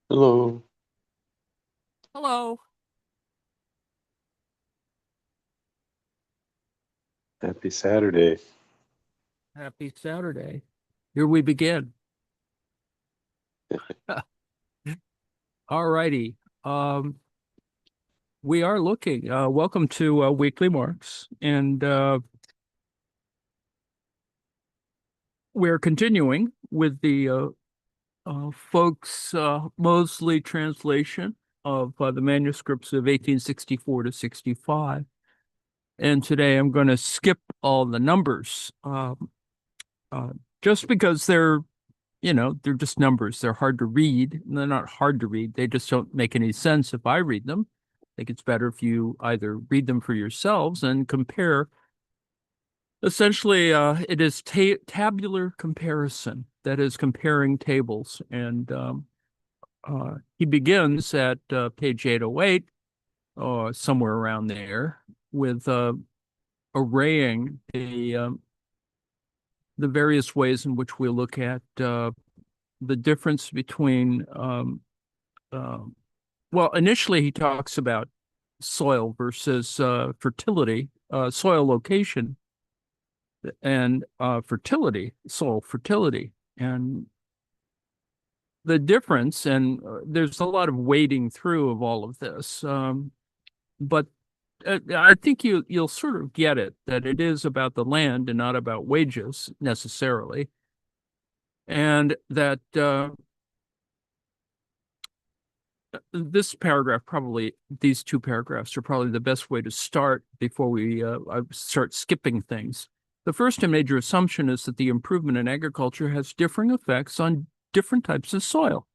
Hello, Hello. happy Saturday. Happy Saturday. Here we begin. All righty. We are looking. Welcome to Weekly Marks, and we're continuing with the folks Mosley translation of the manuscripts of 1864 to 65. And today I'm going to skip all the numbers, uh, just because they're just numbers. They're hard to read. They're not hard to read. They just don't make any sense if I read them. I think it's better if you either read them for yourselves and compare. Essentially, it is tabular comparison. That is comparing tables. And he begins at page 808, or somewhere around there, with arraying the various ways in which we look at the difference between uh, well, initially he talks about soil versus fertility, soil location and fertility, soil fertility, and the difference. And there's a lot of wading through of all of this, but I think you'll sort of get it that it is about the land and not about wages necessarily, and that this paragraph, probably these two paragraphs are probably the best way to start before we start skipping things. The first and major assumption is that the improvement in agriculture has differing effects on different types of soil.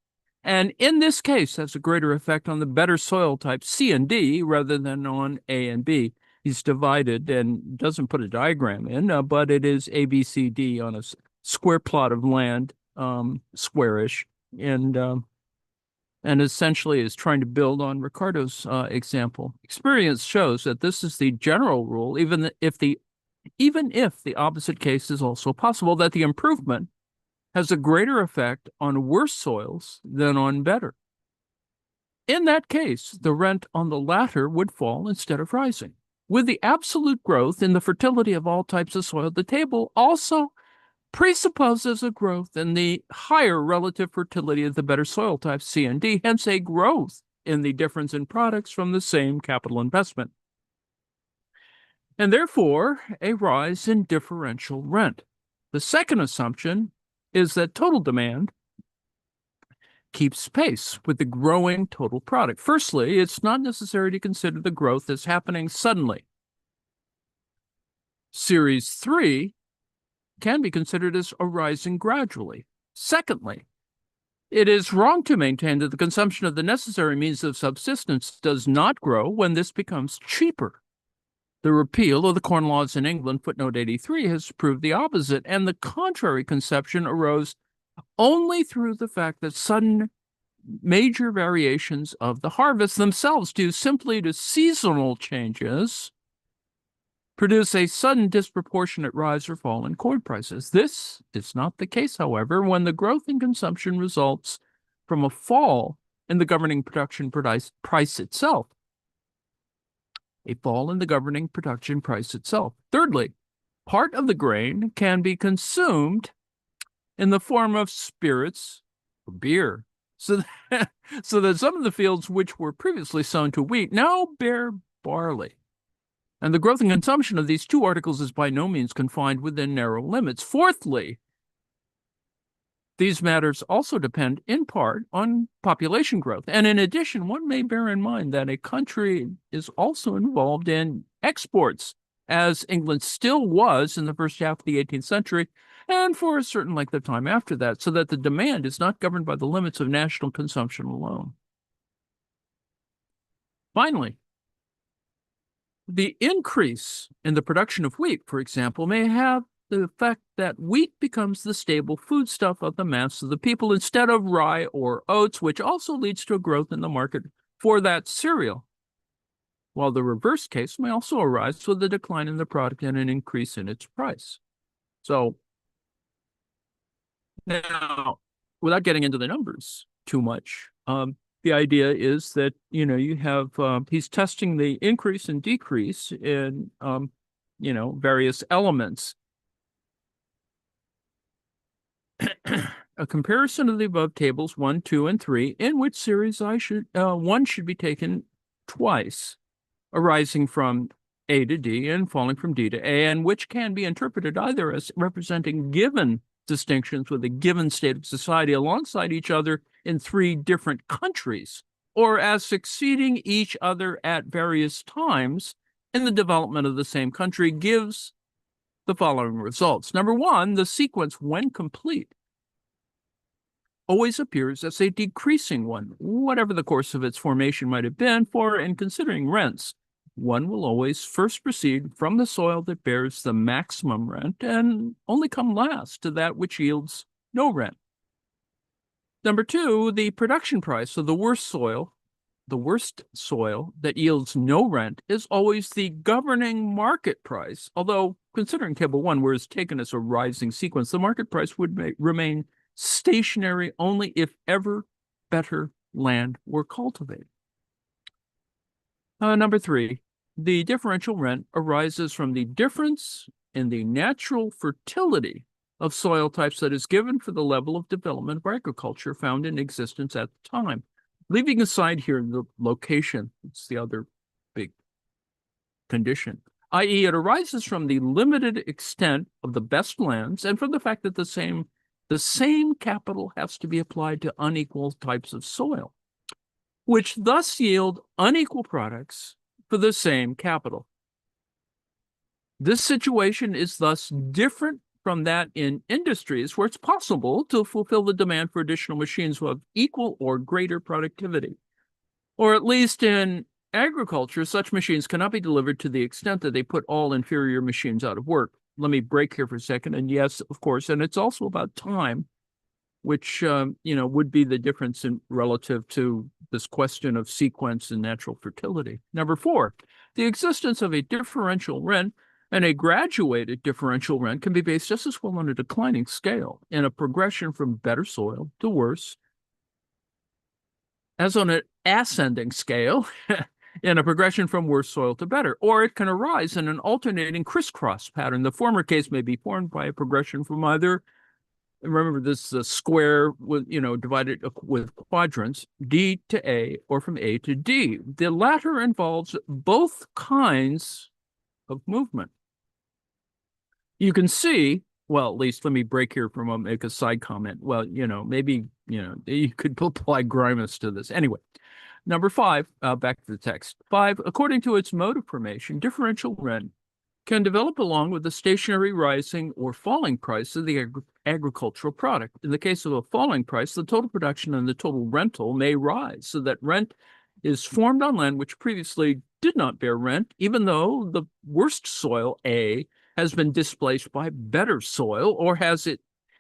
And in this case, has a greater effect on the better soil types C and D rather than on A and B. He's divided and doesn't put a diagram in, but it is A, B, C, D on a square plot of land, squarish. And essentially is trying to build on Ricardo's example. Experience shows that this is the general rule, even if the opposite case is also possible, that the improvement has a greater effect on worse soils than on better. In that case, the rent on the latter would fall instead of rising. With the absolute growth in the fertility of all types of soil, the table also presupposes a growth in the higher relative fertility of the better soil types C and D, hence a growth in the difference in products from the same capital investment, and therefore a rise in differential rent. The second assumption is that total demand keeps pace with the growing total product. Firstly, it's not necessary to consider the growth as happening suddenly. Series 3 can be considered as arising gradually. Secondly, it is wrong to maintain that the consumption of the necessary means of subsistence does not grow when this becomes cheaper. The repeal of the Corn Laws in England, footnote 83, has proved the opposite, and the contrary conception arose only through the fact that sudden major variations of the harvest themselves, due simply to seasonal changes, produce a sudden disproportionate rise or fall in corn prices. This is not the case, however, when the growth in consumption results from a fall in the governing production price itself. A fall in the governing production price itself. Thirdly, part of the grain can be consumed in the form of spirits or beer, so that some of the fields which were previously sown to wheat now bear barley. And the growth and consumption of these two articles is by no means confined within narrow limits. Fourthly, these matters also depend in part on population growth. And in addition, one may bear in mind that a country is also involved in exports, as England still was in the first half of the 18th century, and for a certain length of time after that, so that the demand is not governed by the limits of national consumption alone. Finally, the increase in the production of wheat, for example, may have the effect that wheat becomes the stable foodstuff of the mass of the people instead of rye or oats, which also leads to a growth in the market for that cereal. While the reverse case may also arise with a decline in the product and an increase in its price. So now, without getting into the numbers too much, The idea is that, you have, he's testing the increase and decrease in, various elements. A comparison of the above tables 1, 2, and 3, in which series one should be taken twice, arising from A to D and falling from D to A, and which can be interpreted either as representing given distinctions with a given state of society alongside each other in 3 different countries, or as succeeding each other at various times in the development of the same country, gives the following results. Number 1, the sequence, when complete, always appears as a decreasing one, whatever the course of its formation might have been, for in considering rents, one will always first proceed from the soil that bears the maximum rent and only come last to that which yields no rent. Number 2, the production price of the worst soil that yields no rent is always the governing market price, although considering table 1, where it's taken as a rising sequence, the market price would remain stationary only if ever better land were cultivated. Number 3, the differential rent arises from the difference in the natural fertility of soil types that is given for the level of development of agriculture found in existence at the time. Leaving aside here the location, it's the other big condition, i.e., it arises from the limited extent of the best lands and from the fact that the same capital has to be applied to unequal types of soil, which thus yield unequal products for the same capital. This situation is thus different from that in industries where it's possible to fulfill the demand for additional machines of equal or greater productivity. Or at least in agriculture, such machines cannot be delivered to the extent that they put all inferior machines out of work. Let me break here for a second. And yes, of course, and it's also about time, which, would be the difference in relative to this question of sequence and natural fertility. Number 4, the existence of a differential rent and a graduated differential rent can be based just as well on a declining scale in a progression from better soil to worse as on an ascending scale in a progression from worse soil to better, or it can arise in an alternating crisscross pattern. The former case may be formed by a progression from either, remember this square with, divided with quadrants, D to A, or from A to D. The latter involves both kinds of movement. You can see, well, at least let me break here for a moment, make a side comment. Well, maybe, you could apply Grimus to this. Anyway, number 5, back to the text. 5, according to its mode of formation, differential rent can develop along with the stationary rising or falling price of the agricultural product. In the case of a falling price, the total production and the total rental may rise, so that rent is formed on land which previously did not bear rent, even though the worst soil, A, has been displaced by better soil, or has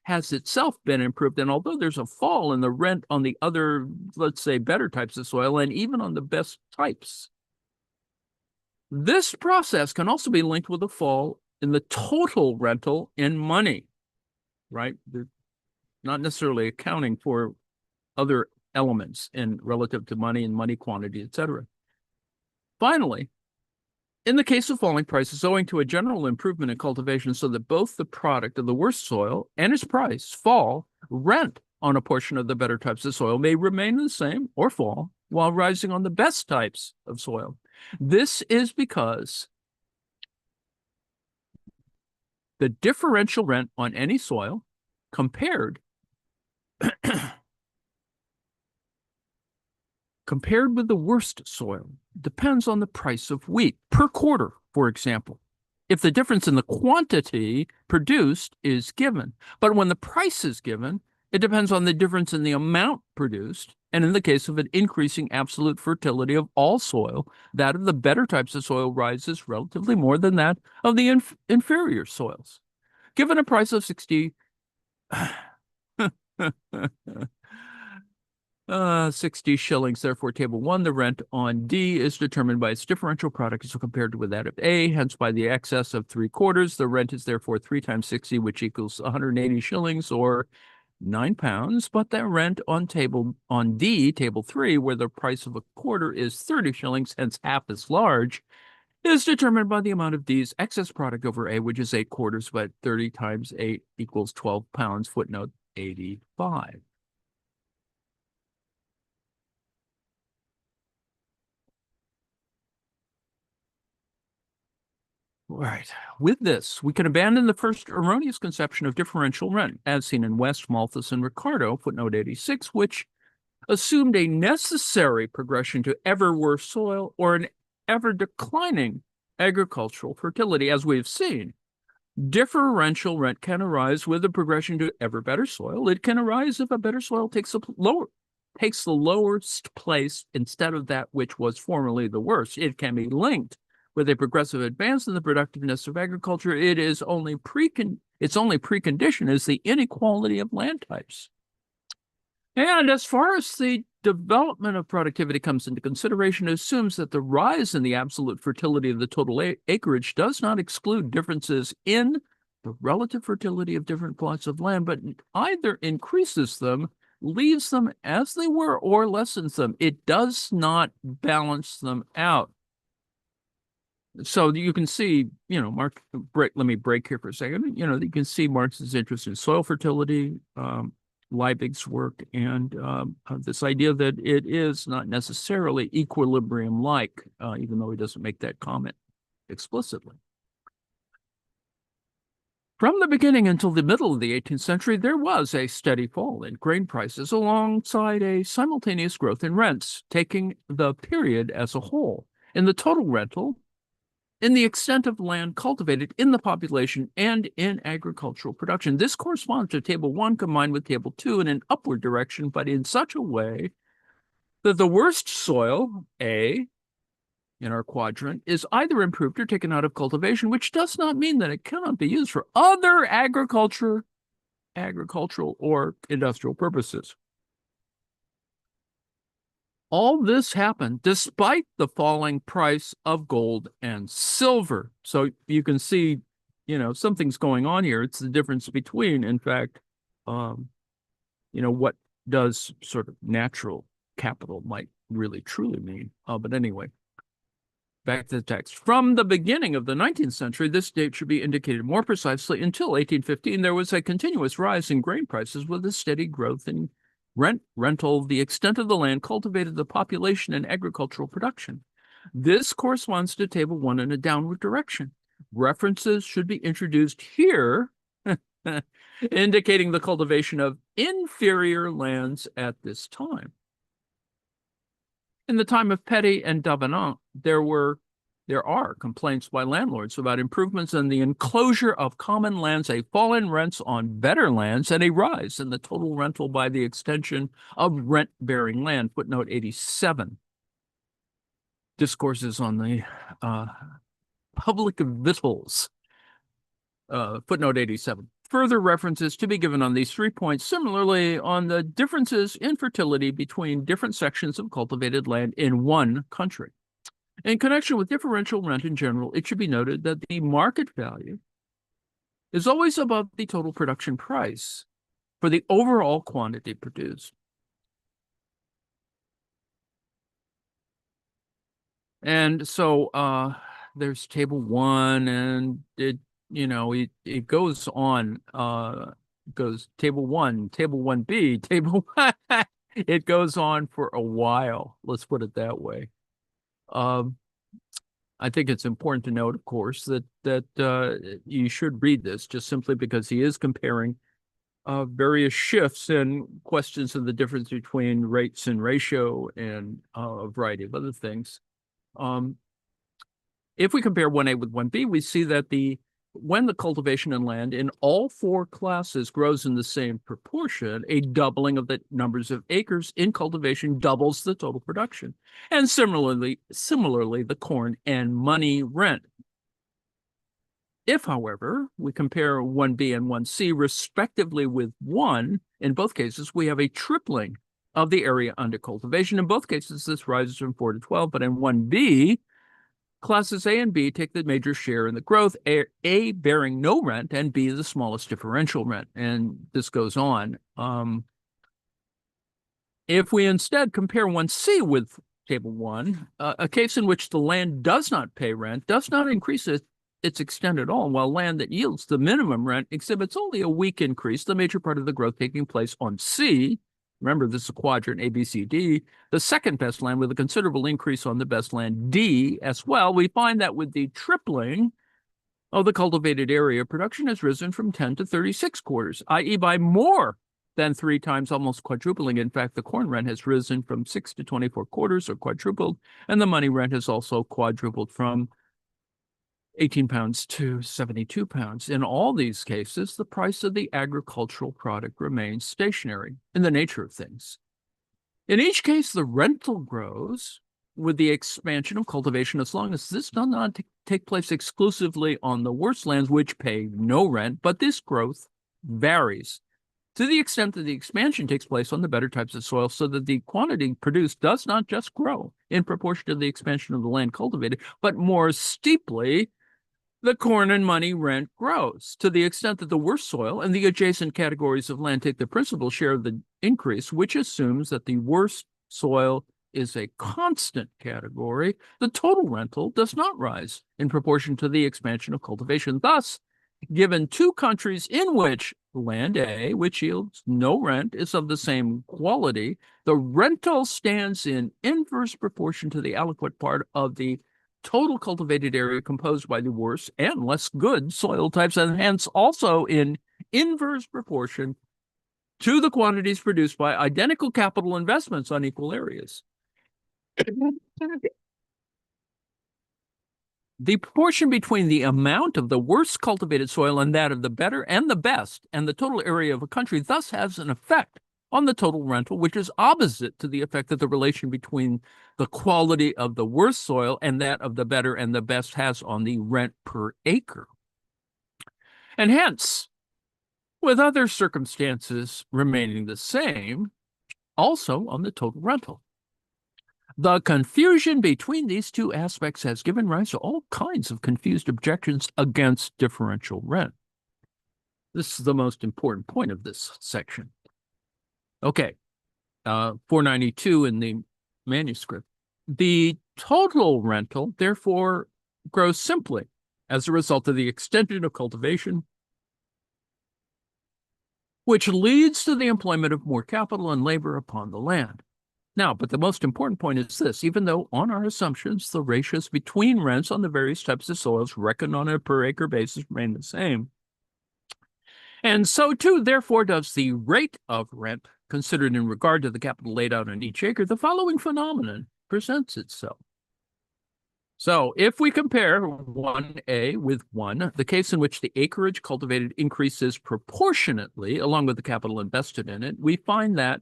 itself been improved. And although there's a fall in the rent on the other, let's say, better types of soil, and even on the best types, this process can also be linked with a fall in the total rental in money, right? They're not necessarily accounting for other elements in relative to money and money quantity, etc. Finally, in the case of falling prices, owing to a general improvement in cultivation so that both the product of the worst soil and its price fall, rent on a portion of the better types of soil may remain the same or fall while rising on the best types of soil. This is because the differential rent on any soil compared with the worst soil depends on the price of wheat per quarter, for example, if the difference in the quantity produced is given. But when the price is given, it depends on the difference in the amount produced. And in the case of an increasing absolute fertility of all soil, that of the better types of soil rises relatively more than that of the inferior soils. Given a price of 60 shillings, therefore, table 1, the rent on D is determined by its differential product as compared with that of A, hence by the excess of 3/4. The rent is therefore 3 times 60, which equals 180 shillings, or £9, but the rent on table table 3, where the price of a quarter is 30 shillings, hence half as large, is determined by the amount of D's excess product over A, which is 8 quarters, but 30 times 8 equals 12 pounds, footnote 85. Right. With this, we can abandon the first erroneous conception of differential rent, as seen in West, Malthus, and Ricardo, footnote 86, which assumed a necessary progression to ever worse soil or an ever declining agricultural fertility. As we've seen, differential rent can arise with a progression to ever better soil. It can arise if a better soil takes the lowest place instead of that which was formerly the worst. It can be linked with a progressive advance in the productiveness of agriculture. Its only precondition is the inequality of land types. And as far as the development of productivity comes into consideration, it assumes that the rise in the absolute fertility of the total acreage does not exclude differences in the relative fertility of different plots of land, but either increases them, leaves them as they were, or lessens them. It does not balance them out. So you can see, let me break here for a second. You can see Marx's interest in soil fertility, Liebig's work, and this idea that it is not necessarily equilibrium-like, even though he doesn't make that comment explicitly. From the beginning until the middle of the 18th century, there was a steady fall in grain prices alongside a simultaneous growth in rents, taking the period as a whole. In the total rental, in the extent of land cultivated, in the population, and in agricultural production. This corresponds to Table 1 combined with Table 2 in an upward direction, but in such a way that the worst soil, A, in our quadrant, is either improved or taken out of cultivation, which does not mean that it cannot be used for other agricultural or industrial purposes. All this happened despite the falling price of gold and silver. So you can see, something's going on here. It's the difference between, in fact, what does sort of natural capital might really truly mean. But anyway, back to the text. From the beginning of the 19th century, this date should be indicated more precisely. Until 1815, there was a continuous rise in grain prices with a steady growth in rental, the extent of the land cultivated, the population, and agricultural production. This corresponds to Table 1 in a downward direction. References should be introduced here, indicating the cultivation of inferior lands at this time. In the time of Petty and Davenant, there are complaints by landlords about improvements in the enclosure of common lands, a fall in rents on better lands, and a rise in the total rental by the extension of rent-bearing land, footnote 87. Discourses on the public victuals, footnote 87. Further references to be given on these 3 points. Similarly, on the differences in fertility between different sections of cultivated land in one country. In connection with differential rent in general, it should be noted that the market value is always above the total production price for the overall quantity produced. And so there's Table 1, and it goes on, goes Table 1, Table 1B, Table it goes on for a while. Let's put it that way. I think it's important to note, of course, that you should read this just simply because he is comparing various shifts and questions of the difference between rates and ratio and a variety of other things. If we compare 1A with 1B, we see that when the cultivation in land in all 4 classes grows in the same proportion, a doubling of the numbers of acres in cultivation doubles the total production. And similarly, the corn and money rent. If, however, we compare 1B and 1C respectively with 1, in both cases, we have a tripling of the area under cultivation. In both cases, this rises from 4 to 12, but in 1B, Classes A and B take the major share in the growth, A bearing no rent and B the smallest differential rent. And this goes on. If we instead compare 1C with Table 1, a case in which the land does not pay rent does not increase its extent at all, while land that yields the minimum rent exhibits only a weak increase, the major part of the growth taking place on C. Remember, this is a quadrant A, B, C, D, the second best land with a considerable increase on the best land D as well. We find that with the tripling of the cultivated area, production has risen from 10 to 36 quarters, i.e. by more than 3 times, almost quadrupling. In fact, the corn rent has risen from 6 to 24 quarters, or quadrupled, and the money rent has also quadrupled from 18 pounds to 72 pounds. In all these cases, the price of the agricultural product remains stationary in the nature of things. In each case, the rental grows with the expansion of cultivation, as long as this does not take place exclusively on the worst lands, which pay no rent, but this growth varies to the extent that the expansion takes place on the better types of soil, so that the quantity produced does not just grow in proportion to the expansion of the land cultivated, but more steeply, the corn and money rent grows to the extent that the worst soil and the adjacent categories of land take the principal share of the increase, which assumes that the worst soil is a constant category. The total rental does not rise in proportion to the expansion of cultivation. Thus, given two countries in which land A, which yields no rent, is of the same quality, the rental stands in inverse proportion to the aliquot part of the total cultivated area composed by the worse and less good soil types, and hence also in inverse proportion to the quantities produced by identical capital investments on equal areas. The proportion between the amount of the worst cultivated soil and that of the better and the best and the total area of a country thus has an effect on the total rental, which is opposite to the effect that the relation between the quality of the worst soil and that of the better and the best has on the rent per acre. And hence, with other circumstances remaining the same, also on the total rental. The confusion between these two aspects has given rise to all kinds of confused objections against differential rent. This is the most important point of this section. Okay, 492 in the manuscript. The total rental, therefore, grows simply as a result of the extension of cultivation, which leads to the employment of more capital and labor upon the land. Now, but the most important point is this: even though on our assumptions, the ratios between rents on the various types of soils reckoned on a per acre basis remain the same, and so too, therefore, does the rate of rent considered in regard to the capital laid out on each acre, the following phenomenon presents itself. So if we compare 1A with 1, the case in which the acreage cultivated increases proportionately along with the capital invested in it, we find that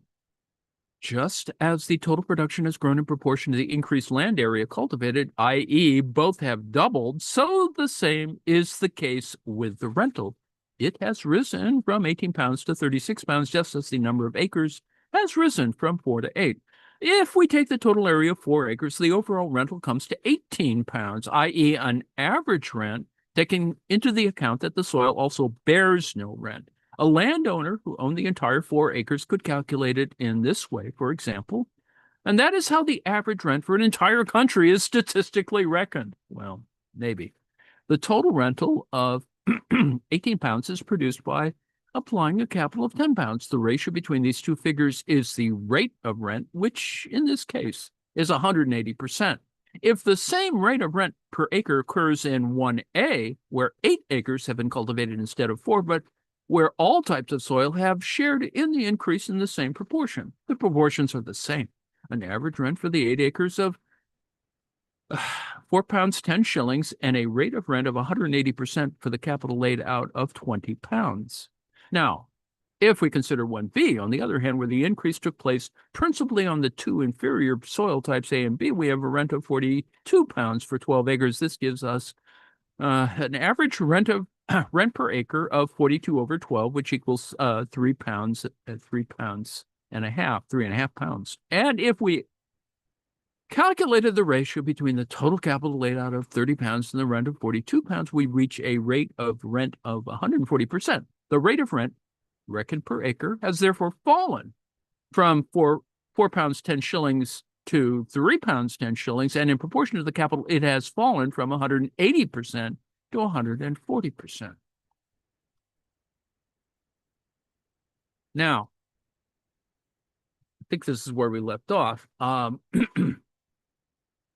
just as the total production has grown in proportion to the increased land area cultivated, i.e., both have doubled, so the same is the case with the rental. It has risen from 18 pounds to 36 pounds, just as the number of acres has risen from 4 to 8. If we take the total area of 4 acres, the overall rental comes to 18 pounds, i.e., an average rent, taking into the account that the soil also bears no rent. A landowner who owned the entire 4 acres could calculate it in this way, for example, and that is how the average rent for an entire country is statistically reckoned. Well, maybe. The total rental of 18 pounds is produced by applying a capital of 10 pounds. The ratio between these two figures is the rate of rent, which in this case is 180%. If the same rate of rent per acre occurs in 1A, where 8 acres have been cultivated instead of 4, but where all types of soil have shared in the increase in the same proportion, the proportions are the same. An average rent for the 8 acres of 4 pounds, 10 shillings, and a rate of rent of 180% for the capital laid out of 20 pounds. Now, if we consider 1B, on the other hand, where the increase took place principally on the 2 inferior soil types A and B, we have a rent of 42 pounds for 12 acres. This gives us an average rent per acre of 42 over 12, which equals 3 pounds, 3 pounds and a half, 3.5 pounds. And if we calculated the ratio between the total capital laid out of 30 pounds and the rent of 42 pounds, we reach a rate of rent of 140%. The rate of rent reckoned per acre has therefore fallen from 4 pounds 10 shillings to 3 pounds 10 shillings, and in proportion to the capital, it has fallen from 180% to 140%. Now, I think this is where we left off.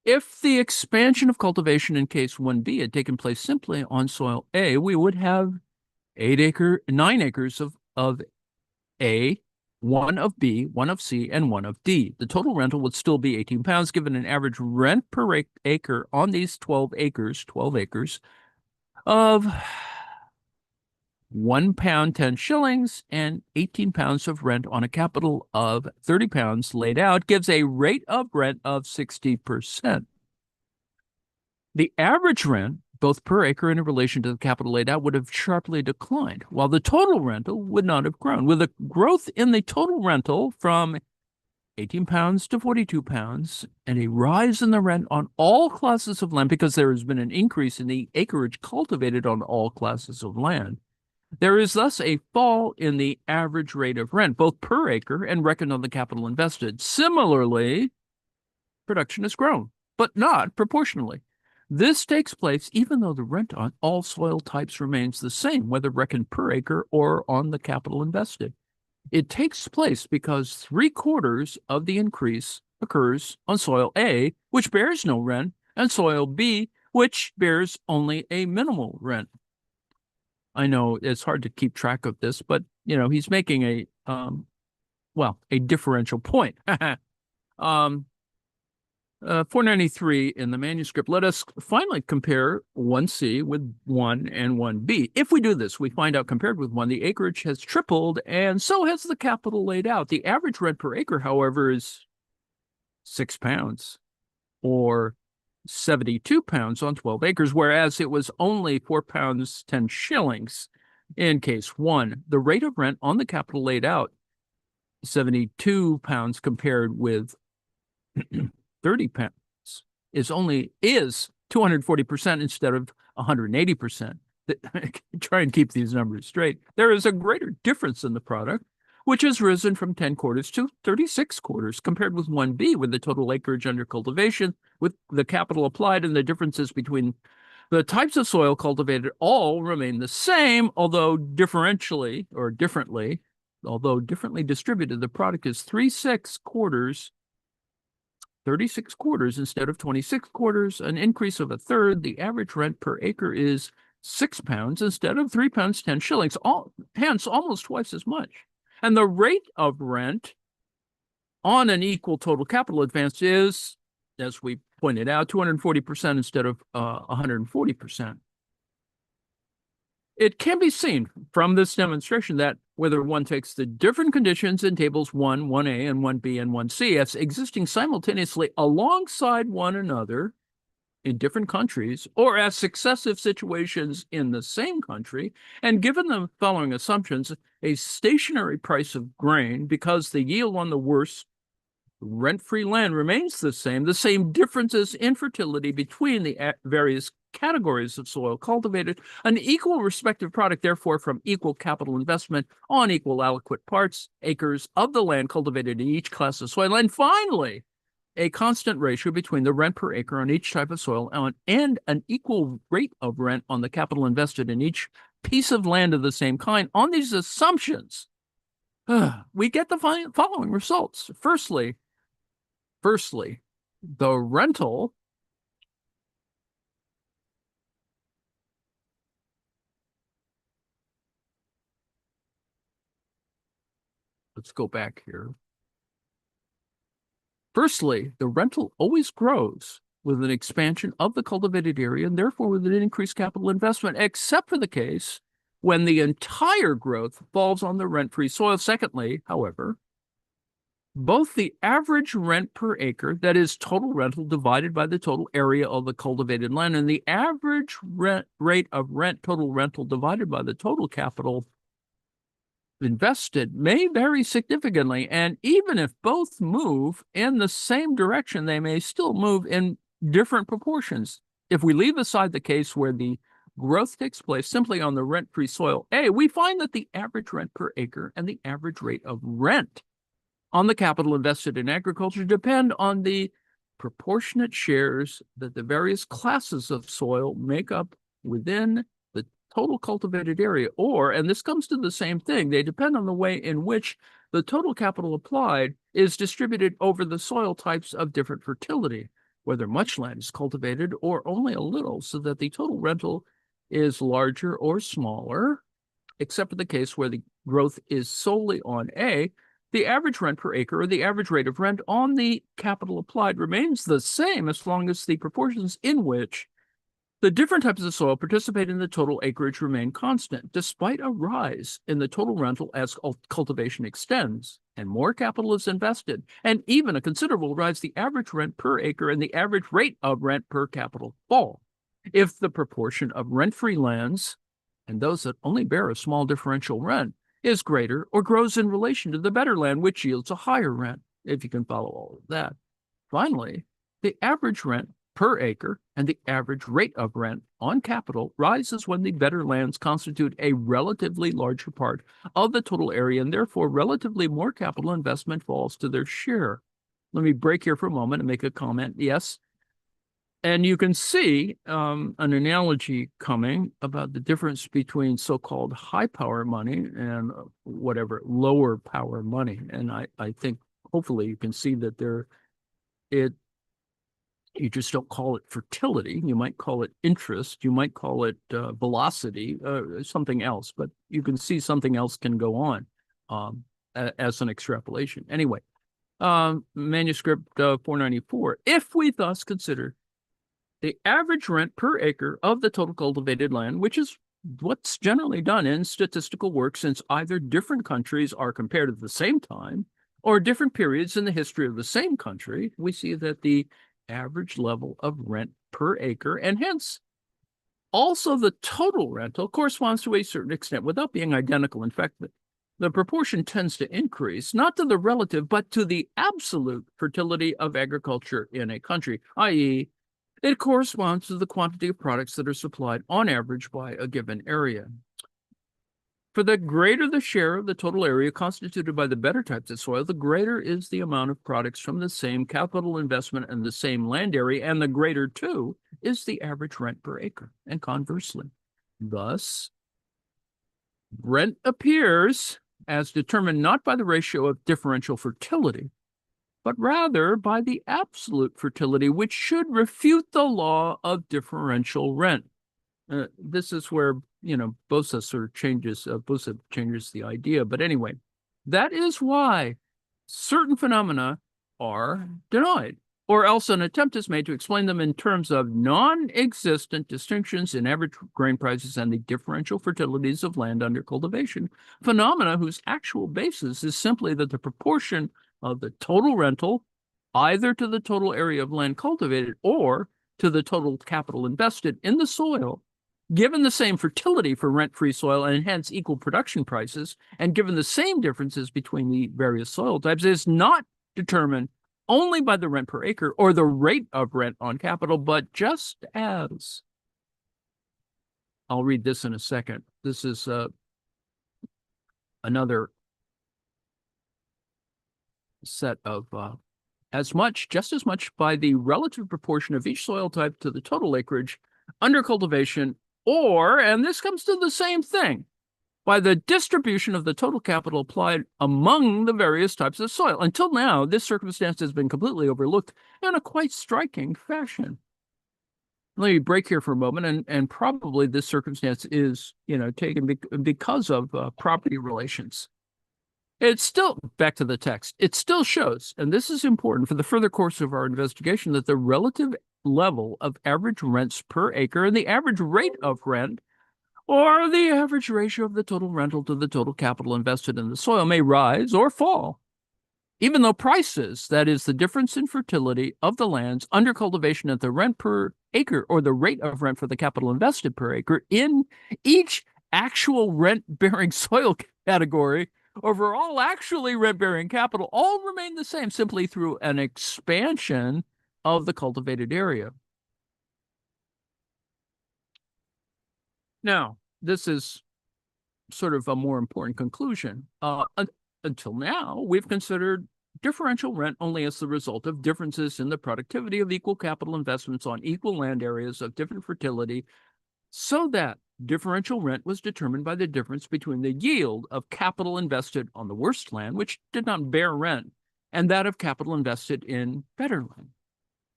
If the expansion of cultivation in case 1B had taken place simply on soil A, we would have 9 acres of A, 1 of B, 1 of C, and 1 of D. The total rental would still be 18 pounds, given an average rent per acre on these 12 acres of 1 pound 10 shillings and 18 pounds of rent on a capital of 30 pounds laid out gives a rate of rent of 60%. The average rent, both per acre and in relation to the capital laid out, would have sharply declined, while the total rental would not have grown. With a growth in the total rental from 18 pounds to 42 pounds and a rise in the rent on all classes of land, because there has been an increase in the acreage cultivated on all classes of land, there is thus a fall in the average rate of rent, both per acre and reckoned on the capital invested. Similarly, production has grown, but not proportionally. This takes place even though the rent on all soil types remains the same, whether reckoned per acre or on the capital invested. It takes place because 3/4 of the increase occurs on soil A, which bears no rent, and soil B, which bears only a minimal rent. I know it's hard to keep track of this, but he's making a differential point. 493 in the manuscript. Let us finally compare 1C with 1 and 1B. If we do this, we find out compared with 1, the acreage has tripled, and so has the capital laid out. The average rent per acre, however, is 6 pounds, or 72 pounds on 12 acres, whereas it was only 4 pounds 10 shillings in case 1. The rate of rent on the capital laid out, 72 pounds compared with 30 pounds, is 240% instead of 180%. Try and keep these numbers straight. There is a greater difference in the product, which has risen from 10 quarters to 36 quarters, compared with 1B, with the total acreage under cultivation, with the capital applied, and the differences between the types of soil cultivated all remain the same, although differently distributed. The product is 36 quarters instead of 26 quarters, an increase of 1/3. The average rent per acre is 6 pounds instead of 3 pounds 10 shillings, hence almost twice as much. And the rate of rent on an equal total capital advance is, as we pointed out, 240% instead of 140%. It can be seen from this demonstration that whether one takes the different conditions in tables 1, 1A, and 1B, and 1C as existing simultaneously alongside one another in different countries, or as successive situations in the same country, and given the following assumptions, a stationary price of grain, because the yield on the worst rent-free land remains the same differences in fertility between the various categories of soil cultivated, an equal respective product, therefore, from equal capital investment on equal adequate acres of the land cultivated in each class of soil, and finally, a constant ratio between the rent per acre on each type of soil and an equal rate of rent on the capital invested in each piece of land of the same kind. On these assumptions, we get the following results. Firstly, the rental let's go back here. Firstly, the rental always grows with an expansion of the cultivated area and therefore with an increased capital investment, except for the case when the entire growth falls on the rent-free soil. Secondly, however, both the average rent per acre, that is total rental divided by the total area of the cultivated land, and the average rate of rent, total rental divided by the total capital invested may vary significantly. And even if both move in the same direction, they may still move in different proportions. If we leave aside the case where the growth takes place simply on the rent-free soil A, we find that the average rent per acre and the average rate of rent on the capital invested in agriculture depend on the proportionate shares that the various classes of soil make up within the total cultivated area. Or, and this comes to the same thing, they depend on the way in which the total capital applied is distributed over the soil types of different fertility, whether much land is cultivated or only a little, so that the total rental is larger or smaller, except for the case where the growth is solely on A. The average rent per acre or the average rate of rent on the capital applied remains the same as long as the proportions in which the different types of soil participate in the total acreage remain constant, despite a rise in the total rental as cultivation extends and more capital is invested, and even a considerable rise, the average rent per acre and the average rate of rent per capital fall. If the proportion of rent-free lands and those that only bear a small differential rent is greater or grows in relation to the better land, which yields a higher rent, if you can follow all of that. Finally, the average rent per acre and the average rate of rent on capital rises when the better lands constitute a relatively larger part of the total area, and therefore relatively more capital investment falls to their share. Let me break here for a moment and make a comment. Yes. And you can see an analogy coming about the difference between so-called high power money and whatever lower power money. And I think hopefully you can see that you just don't call it fertility. You might call it interest. You might call it velocity, something else. But you can see something else can go on as an extrapolation. Anyway, manuscript 494. If we thus consider the average rent per acre of the total cultivated land, which is what's generally done in statistical work, since either different countries are compared at the same time or different periods in the history of the same country, we see that the average level of rent per acre, and hence also the total rental, corresponds to a certain extent without being identical. In fact, the proportion tends to increase, not to the relative, but to the absolute fertility of agriculture in a country, i.e., it corresponds to the quantity of products that are supplied on average by a given area. For the greater the share of the total area constituted by the better types of soil, the greater is the amount of products from the same capital investment and the same land area, and the greater, too, is the average rent per acre, and conversely. Thus, rent appears as determined not by the ratio of differential fertility, but rather by the absolute fertility, which should refute the law of differential rent. This is where, Bosa sort of changes the idea. But anyway, that is why certain phenomena are denied, or else an attempt is made to explain them in terms of non-existent distinctions in average grain prices and the differential fertilities of land under cultivation, phenomena whose actual basis is simply that the proportion of the total rental, either to the total area of land cultivated or to the total capital invested in the soil, given the same fertility for rent-free soil and hence equal production prices, and given the same differences between the various soil types, is not determined only by the rent per acre or the rate of rent on capital, but just as, I'll read this in a second. This is another set of just as much by the relative proportion of each soil type to the total acreage under cultivation, or, and this comes to the same thing, by the distribution of the total capital applied among the various types of soil. Until now, this circumstance has been completely overlooked in a quite striking fashion. Let me break here for a moment, and probably this circumstance is, taken because of property relations. It's still, back to the text, it still shows, and this is important for the further course of our investigation, that the relative level of average rents per acre and the average rate of rent, or the average ratio of the total rental to the total capital invested in the soil, may rise or fall, even though prices, that is, the difference in fertility of the lands under cultivation at the rent per acre or the rate of rent for the capital invested per acre in each actual rent-bearing soil category over all actually rent-bearing capital all remain the same simply through an expansion of the cultivated area. Now, this is sort of a more important conclusion. Until now, we've considered differential rent only as the result of differences in the productivity of equal capital investments on equal land areas of different fertility, so that differential rent was determined by the difference between the yield of capital invested on the worst land, which did not bear rent, and that of capital invested in better land.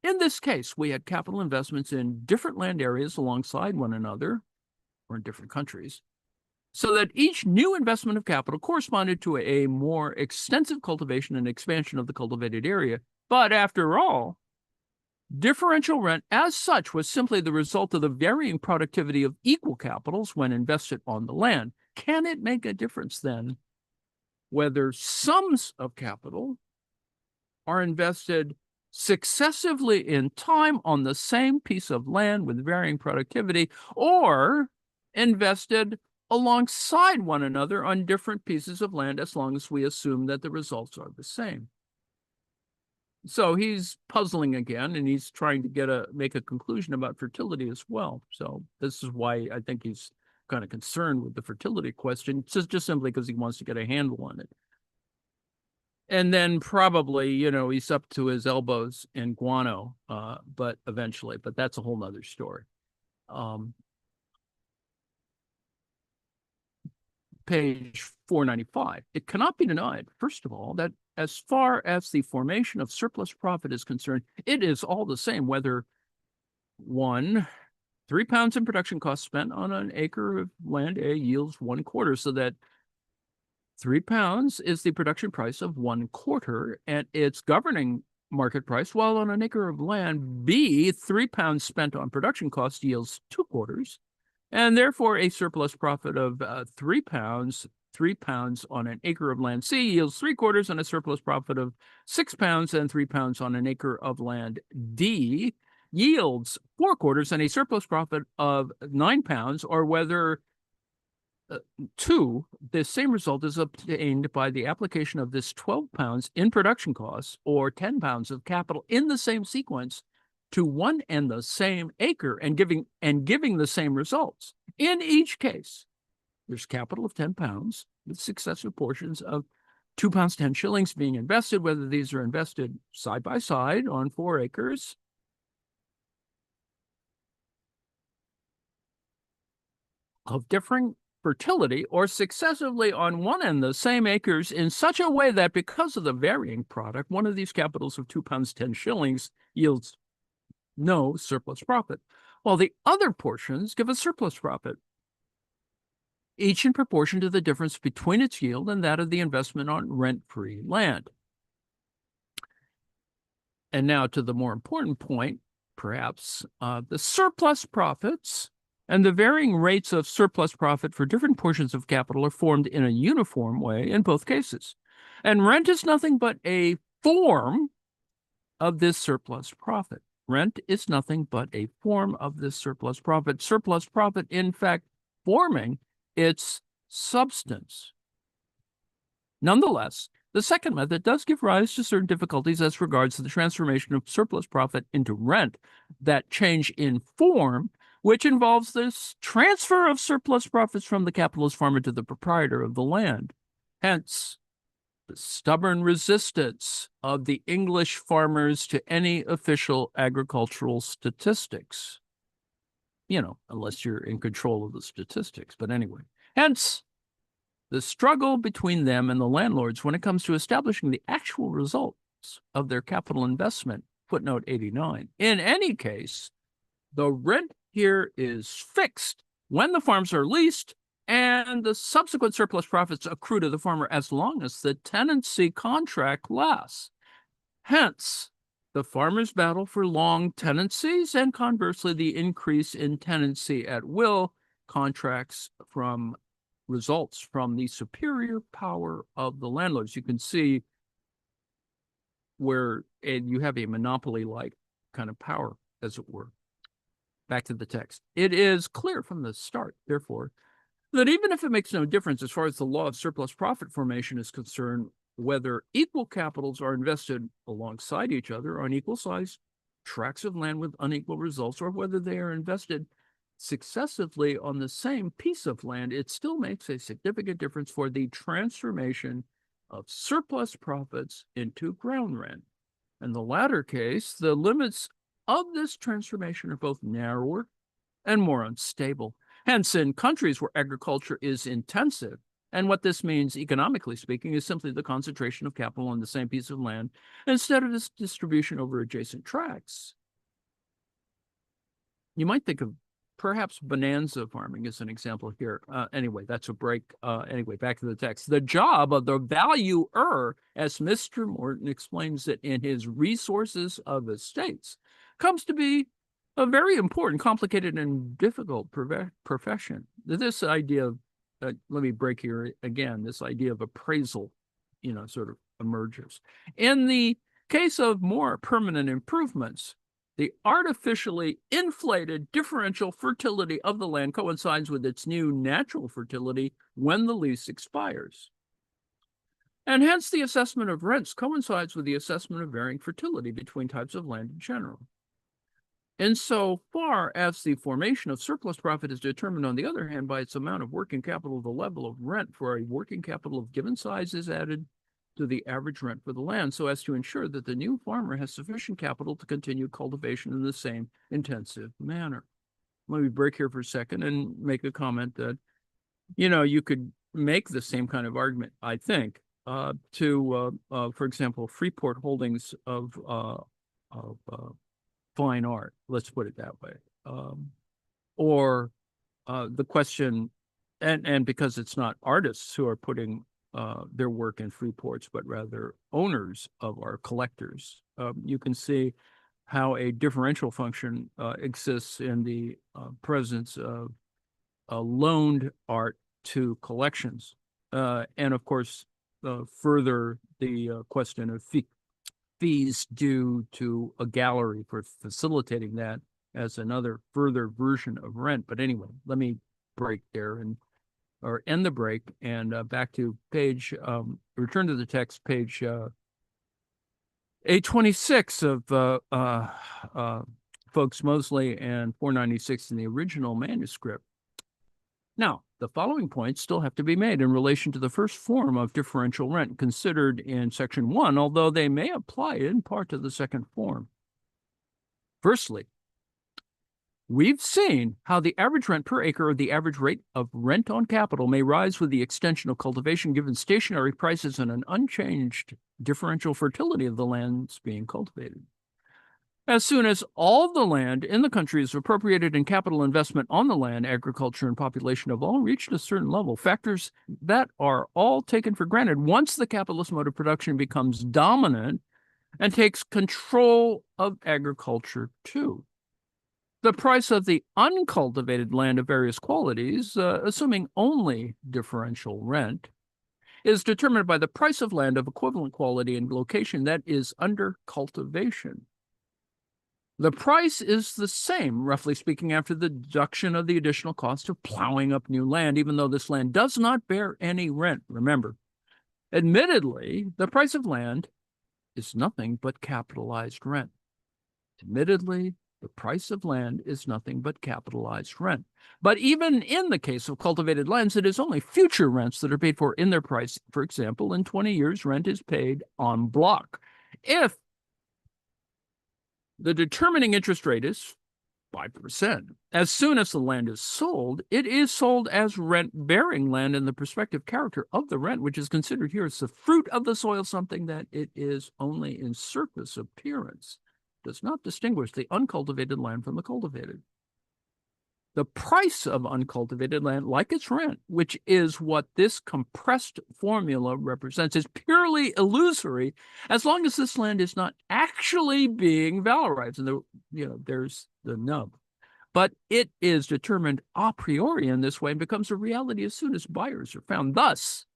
In this case, we had capital investments in different land areas alongside one another, or in different countries, so that each new investment of capital corresponded to a more extensive cultivation and expansion of the cultivated area. But after all, differential rent as such was simply the result of the varying productivity of equal capitals when invested on the land. Can it make a difference then whether sums of capital are invested successively in time on the same piece of land with varying productivity, or invested alongside one another on different pieces of land, as long as we assume that the results are the same? So he's puzzling again, and he's trying to make a conclusion about fertility as well. So this is why I think he's kind of concerned with the fertility question, just simply because he wants to get a handle on it. And then probably, he's up to his elbows in guano, but that's a whole nother story. Page 495. It cannot be denied, first of all, that as far as the formation of surplus profit is concerned, it is all the same whether 3 pounds in production costs spent on an acre of land A yields 1/4, so that 3 pounds is the production price of 1/4 and its governing market price, while on an acre of land B, 3 pounds spent on production costs yields 2/4, and therefore a surplus profit of 3 pounds. 3 pounds on an acre of land C yields 3/4, and a surplus profit of 6 pounds and 3 pounds on an acre of land D yields 4/4, and a surplus profit of 9 pounds, or whether the same result is obtained by the application of this 12 pounds in production costs or 10 pounds of capital in the same sequence to one and the same acre, and giving the same results. In each case, there's capital of 10 pounds with successive portions of 2 pounds 10 shillings being invested, whether these are invested side by side on 4 acres of differing fertility, or successively on one and the same acres in such a way that, because of the varying product, one of these capitals of 2 pounds 10 shillings yields no surplus profit, while the other portions give a surplus profit, each in proportion to the difference between its yield and that of the investment on rent-free land. And now to the more important point, perhaps, the surplus profits and the varying rates of surplus profit for different portions of capital are formed in a uniform way in both cases. And rent is nothing but a form of this surplus profit. Rent is nothing but a form of this surplus profit. Surplus profit, in fact, forming its substance. Nonetheless, the second method does give rise to certain difficulties as regards the transformation of surplus profit into rent. That change in form, which involves this transfer of surplus profits from the capitalist farmer to the proprietor of the land. Hence, the stubborn resistance of the English farmers to any official agricultural statistics. Unless you're in control of the statistics. But anyway, hence the struggle between them and the landlords when it comes to establishing the actual results of their capital investment. Footnote 89. In any case, the rent here is fixed when the farms are leased, and the subsequent surplus profits accrue to the farmer as long as the tenancy contract lasts. Hence, the farmer's battle for long tenancies, and conversely, the increase in tenancy at will contracts results from the superior power of the landlords. You can see where you have a monopoly-like kind of power, as it were. Back to the text. It is clear from the start, therefore, that even if it makes no difference as far as the law of surplus profit formation is concerned, whether equal capitals are invested alongside each other on equal sized tracts of land with unequal results, or whether they are invested successively on the same piece of land, it still makes a significant difference for the transformation of surplus profits into ground rent. In the latter case, the limits of this transformation are both narrower and more unstable. Hence, in countries where agriculture is intensive, and what this means economically speaking is simply the concentration of capital on the same piece of land instead of this distribution over adjacent tracts. You might think of perhaps bonanza farming as an example here. Anyway, that's a break. Anyway, back to the text. The job of the valuer, as Mr. Morton explains it in his Resources of Estates, comes to be a very important, complicated, and difficult profession. This idea of, let me break here again, this idea of appraisal, sort of emerges. In the case of more permanent improvements, the artificially inflated differential fertility of the land coincides with its new natural fertility when the lease expires. And hence the assessment of rents coincides with the assessment of varying fertility between types of land in general. Insofar as the formation of surplus profit is determined, on the other hand, by its amount of working capital, the level of rent for a working capital of given size is added to the average rent for the land, so as to ensure that the new farmer has sufficient capital to continue cultivation in the same intensive manner. Let me break here for a second and make a comment that, you could make the same kind of argument, I think, to, for example, Freeport holdings of fine art, let's put it that way. Or the question, and because it's not artists who are putting their work in Freeports, but rather owners of our collectors. You can see how a differential function exists in the presence of loaned art to collections. And of course, further the question of fees due to a gallery for facilitating that as another further version of rent. But anyway, let me break there or end the break and back to page, return to the text, page 826 of Folks Mosley and 496 in the original manuscript. Now, the following points still have to be made in relation to the first form of differential rent considered in section 1, although they may apply in part to the second form. Firstly, we've seen how the average rent per acre or the average rate of rent on capital may rise with the extension of cultivation given stationary prices and an unchanged differential fertility of the lands being cultivated. As soon as all the land in the country is appropriated and capital investment on the land, agriculture, and population have all reached a certain level, factors that are all taken for granted once the capitalist mode of production becomes dominant and takes control of agriculture too. The price of the uncultivated land of various qualities, assuming only differential rent, is determined by the price of land of equivalent quality and location that is under cultivation. The price is the same, roughly speaking, after the deduction of the additional cost of plowing up new land, even though this land does not bear any rent. Remember, admittedly, the price of land is nothing but capitalized rent. Admittedly, the price of land is nothing but capitalized rent. But even in the case of cultivated lands, it is only future rents that are paid for in their price. For example, in 20 years, rent is paid en bloc. If the determining interest rate is 5%. As soon as the land is sold, it is sold as rent-bearing land in the prospective character of the rent, which is considered here as the fruit of the soil, something that it is only in surface appearance, does not distinguish the uncultivated land from the cultivated. The price of uncultivated land, like its rent, which is what this compressed formula represents, is purely illusory as long as this land is not actually being valorized. And there's the nub. But it is determined a priori in this way and becomes a reality as soon as buyers are found. Thus,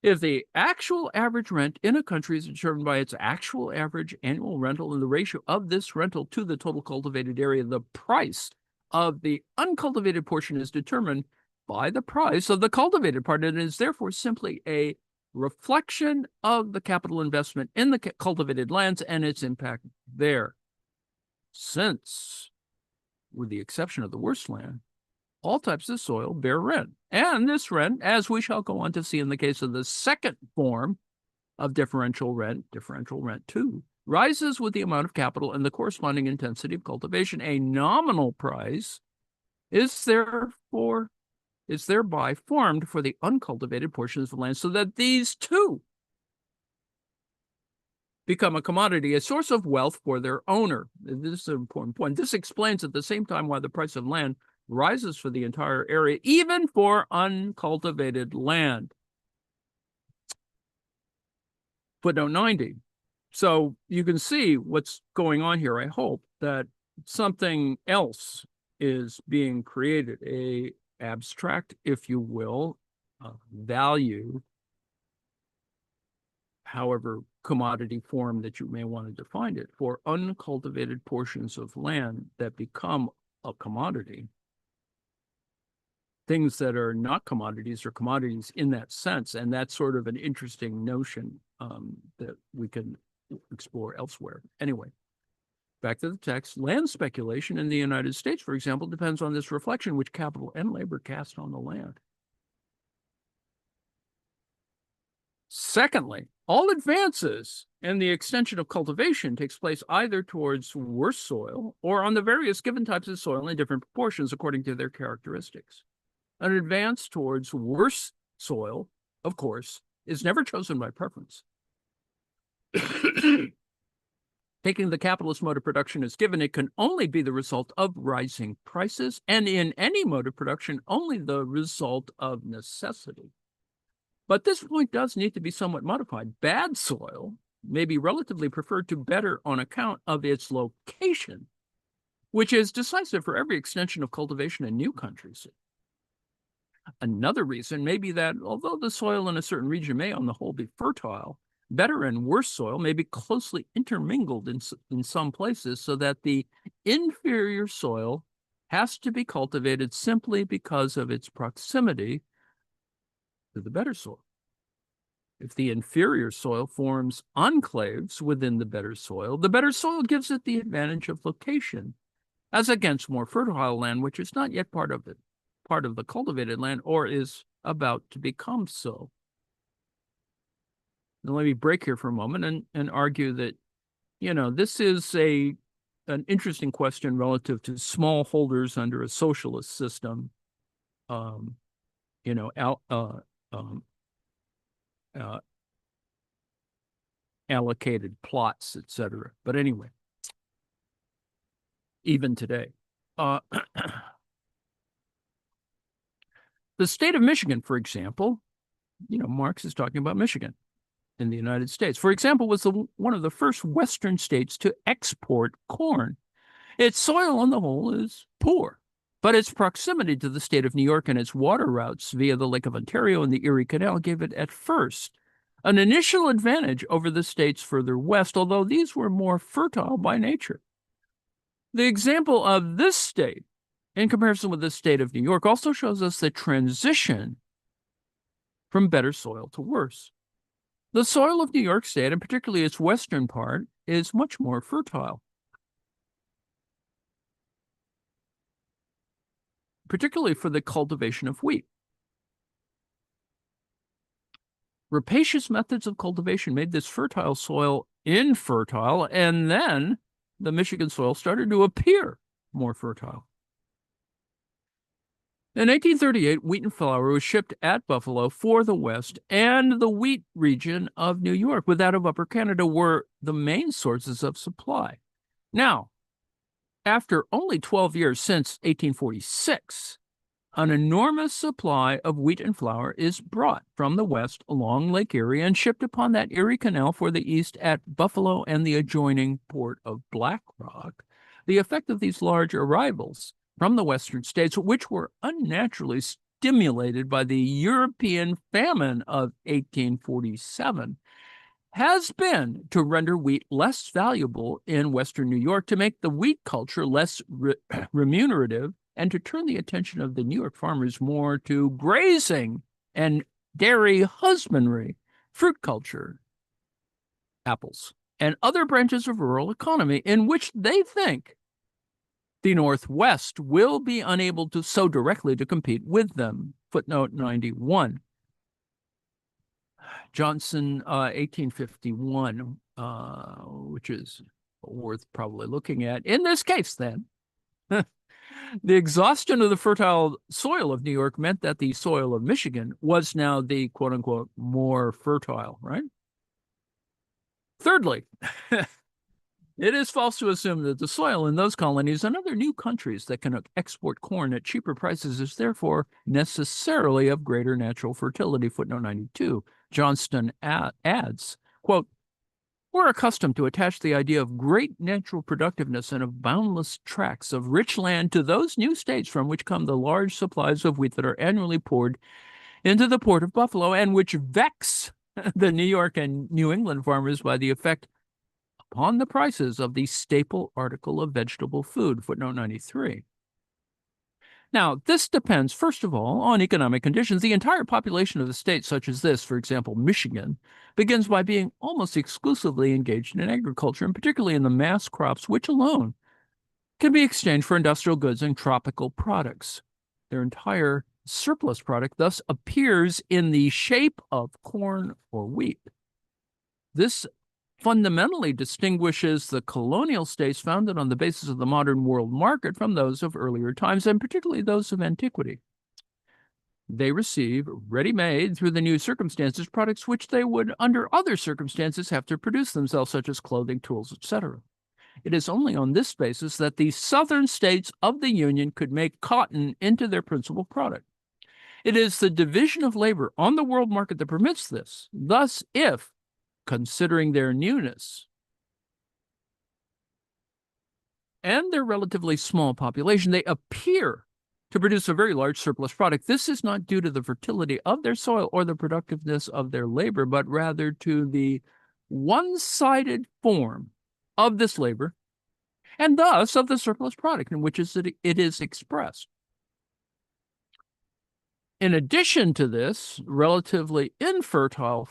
if the actual average rent in a country is determined by its actual average annual rental and the ratio of this rental to the total cultivated area, the price of the uncultivated portion is determined by the price of the cultivated part, and is therefore simply a reflection of the capital investment in the cultivated lands and its impact there. Since, with the exception of the worst land, all types of soil bear rent. And this rent, as we shall go on to see in the case of the second form of differential rent 2, rises with the amount of capital and the corresponding intensity of cultivation. A nominal price is thereby formed for the uncultivated portions of land, so that these too become a commodity, a source of wealth for their owner. This is an important point. This explains at the same time why the price of land rises for the entire area, even for uncultivated land. Footnote 90. So you can see what's going on here. I hope that something else is being created, a abstract, if you will, value, however commodity form that you may want to define it, for uncultivated portions of land that become a commodity. Things that are not commodities are commodities in that sense, and that's sort of an interesting notion that we can explore elsewhere. Anyway, back to the text. Land speculation in the United States, for example, depends on this reflection which capital and labor cast on the land. Secondly, all advances in the extension of cultivation takes place either towards worse soil or on the various given types of soil in different proportions according to their characteristics. An advance towards worse soil, of course, is never chosen by preference. Taking the capitalist mode of production as given, it can only be the result of rising prices, and in any mode of production, only the result of necessity. But this point does need to be somewhat modified. Bad soil may be relatively preferred to better on account of its location, which is decisive for every extension of cultivation in new countries. Another reason may be that although the soil in a certain region may on the whole be fertile, better and worse soil may be closely intermingled in some places, so that the inferior soil has to be cultivated simply because of its proximity to the better soil. If the inferior soil forms enclaves within the better soil gives it the advantage of location, as against more fertile land, which is not yet part of the cultivated land, or is about to become so. Now, let me break here for a moment and argue that, this is an interesting question relative to smallholders under a socialist system, allocated plots, etc. But anyway, even today, the state of Michigan, for example, Marx is talking about Michigan in the United States, for example, was one of the first Western states to export corn. Its soil on the whole is poor, but its proximity to the state of New York and its water routes via the Lake of Ontario and the Erie Canal gave it at first an initial advantage over the states further west, although these were more fertile by nature. The example of this state in comparison with the state of New York also shows us the transition from better soil to worse. The soil of New York State, and particularly its western part, is much more fertile, particularly for the cultivation of wheat. Rapacious methods of cultivation made this fertile soil infertile, and then the Michigan soil started to appear more fertile. In 1838, wheat and flour was shipped at Buffalo for the West, and the wheat region of New York, with that of Upper Canada, were the main sources of supply. Now, after only 12 years since 1846, an enormous supply of wheat and flour is brought from the West along Lake Erie and shipped upon that Erie Canal for the East at Buffalo and the adjoining port of Black Rock. The effect of these large arrivals from the Western states, which were unnaturally stimulated by the European famine of 1847, has been to render wheat less valuable in Western New York, to make the wheat culture less remunerative, and to turn the attention of the New York farmers more to grazing and dairy husbandry, fruit culture, apples, and other branches of rural economy in which they think the Northwest will be unable to so directly to compete with them. Footnote 91. Johnson, 1851, which is worth probably looking at. In this case, then, the exhaustion of the fertile soil of New York meant that the soil of Michigan was now the quote-unquote more fertile, right? Thirdly, it is false to assume that the soil in those colonies and other new countries that can export corn at cheaper prices is therefore necessarily of greater natural fertility. Footnote 92. Johnston adds, quote, "We're accustomed to attach the idea of great natural productiveness and of boundless tracts of rich land to those new states from which come the large supplies of wheat that are annually poured into the port of Buffalo and which vex the New York and New England farmers by the effect upon the prices of the staple article of vegetable food." Footnote 93. Now, this depends, first of all, on economic conditions. The entire population of a state such as this, for example, Michigan, begins by being almost exclusively engaged in agriculture, and particularly in the mass crops, which alone can be exchanged for industrial goods and tropical products. Their entire surplus product thus appears in the shape of corn or wheat. This fundamentally distinguishes the colonial states founded on the basis of the modern world market from those of earlier times, and particularly those of antiquity. They receive ready-made through the new circumstances products which they would, under other circumstances, have to produce themselves, such as clothing, tools, etc. It is only on this basis that the southern states of the Union could make cotton into their principal product. It is the division of labor on the world market that permits this. Thus, if, considering their newness and their relatively small population, they appear to produce a very large surplus product, this is not due to the fertility of their soil or the productiveness of their labor, but rather to the one-sided form of this labor, and thus of the surplus product in which it is expressed. In addition to this, relatively infertile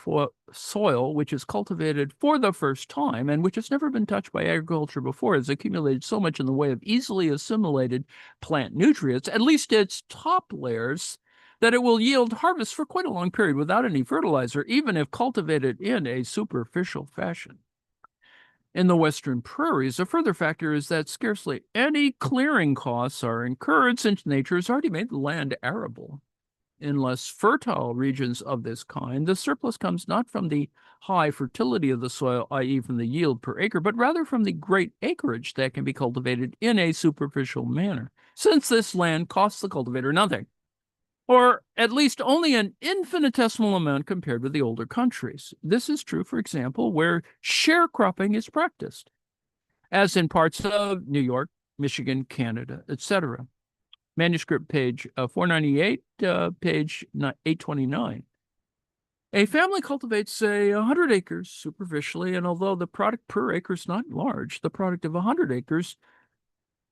soil, which is cultivated for the first time and which has never been touched by agriculture before, has accumulated so much in the way of easily assimilated plant nutrients, at least its top layers, that it will yield harvest for quite a long period without any fertilizer, even if cultivated in a superficial fashion. In the western prairies, a further factor is that scarcely any clearing costs are incurred, since nature has already made the land arable. In less fertile regions of this kind, the surplus comes not from the high fertility of the soil, i.e. from the yield per acre, but rather from the great acreage that can be cultivated in a superficial manner, since this land costs the cultivator nothing, or at least only an infinitesimal amount compared with the older countries. This is true, for example, where sharecropping is practiced, as in parts of New York, Michigan, Canada, etc. Manuscript page 498, page 829. A family cultivates, say, 100 acres superficially, and although the product per acre is not large, the product of 100 acres